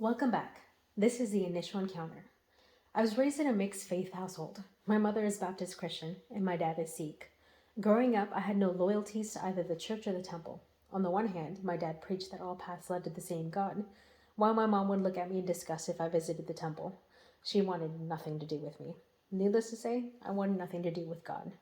Welcome back. This is the initial encounter. I was raised in a mixed faith household. My mother is Baptist Christian and my dad is Sikh. Growing up, I had no loyalties to either the church or the temple. On the one hand, my dad preached that all paths led to the same God, while my mom would look at me in disgust if I visited the temple. She wanted nothing to do with me. Needless to say, I wanted nothing to do with God.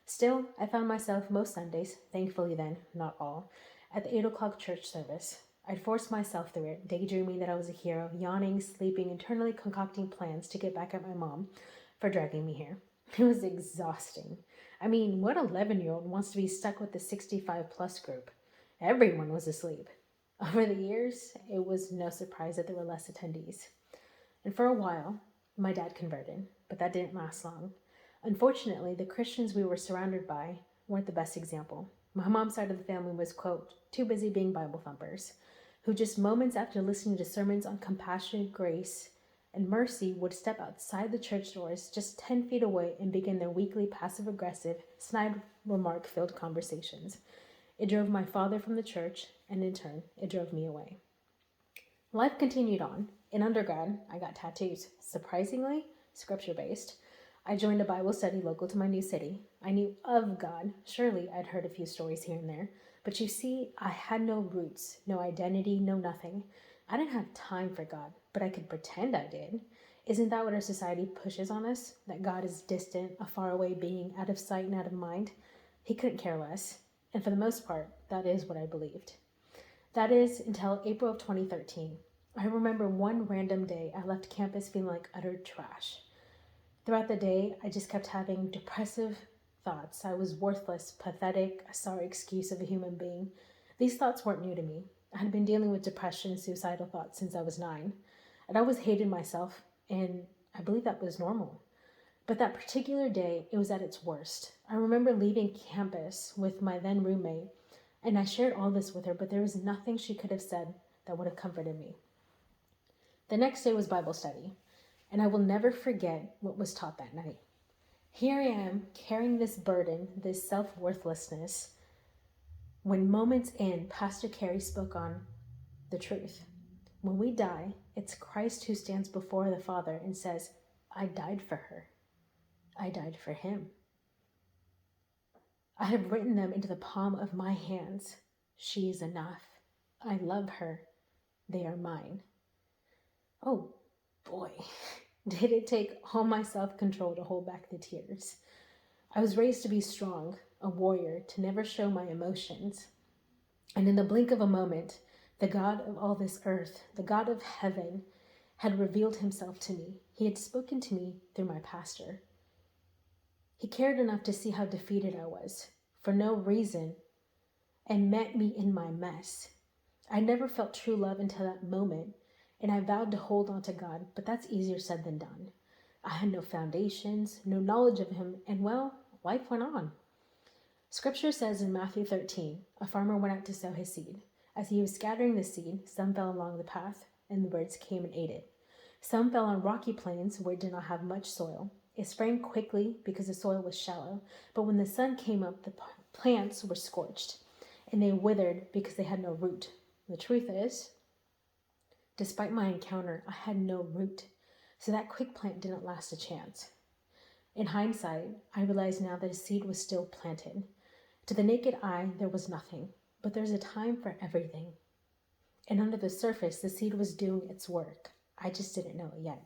Still, I found myself most Sundays, thankfully then, not all, at the 8 o'clock church service. I'd force myself through it, daydreaming that I was a hero, yawning, sleeping, internally concocting plans to get back at my mom for dragging me here. It was exhausting. I mean, what 11-year-old wants to be stuck with the 65 plus group? Everyone was asleep. Over the years, it was no surprise that there were less attendees. And for a while, my dad converted, but that didn't last long. Unfortunately, the Christians we were surrounded by weren't the best example. My mom's side of the family was, quote, too busy being Bible thumpers, who just moments after listening to sermons on compassion, grace, and mercy would step outside the church doors just 10 feet away and begin their weekly passive-aggressive, snide remark-filled conversations. It drove my father from the church, and in turn, it drove me away. Life continued on. In undergrad, I got tattoos. Surprisingly, scripture-based. I joined a Bible study local to my new city. I knew of God. Surely I'd heard a few stories here and there. But you see, I had no roots, no identity, no nothing. I didn't have time for God, but I could pretend I did. Isn't that what our society pushes on us? That God is distant, a faraway being, out of sight and out of mind? He couldn't care less. And for the most part, that is what I believed. That is until April of 2013. I remember one random day I left campus feeling like utter trash. Throughout the day, I just kept having depressive thoughts. I was worthless, pathetic, a sorry excuse of a human being. These thoughts weren't new to me. I had been dealing with depression and suicidal thoughts since I was 9. I'd always hated myself, and I believe that was normal. But that particular day, it was at its worst. I remember leaving campus with my then roommate, and I shared all this with her, but there was nothing she could have said that would have comforted me. The next day was Bible study, and I will never forget what was taught that night. Here I am, carrying this burden, this self-worthlessness, when moments in, Pastor Carey spoke on the truth. When we die, it's Christ who stands before the Father and says, I died for her. I died for him. I have written them into the palm of my hands. She is enough. I love her. They are mine. Oh boy, did it take all my self-control to hold back the tears. I was raised to be strong, a warrior, to never show my emotions. And in the blink of a moment, the God of all this earth, the God of heaven, had revealed himself to me. He had spoken to me through my pastor. He cared enough to see how defeated I was, for no reason, and met me in my mess. I never felt true love until that moment, and I vowed to hold on to God, but that's easier said than done. I had no foundations, no knowledge of him, and well, life went on. Scripture says in Matthew 13, a farmer went out to sow his seed. As he was scattering the seed, some fell along the path, and the birds came and ate it. Some fell on rocky plains where it did not have much soil. It sprang quickly because the soil was shallow, but when the sun came up, the plants were scorched, and they withered because they had no root. The truth is, despite my encounter, I had no root, so that quick plant didn't last a chance. In hindsight, I realize now that a seed was still planted. To the naked eye, there was nothing, but there's a time for everything. And under the surface, the seed was doing its work. I just didn't know it yet.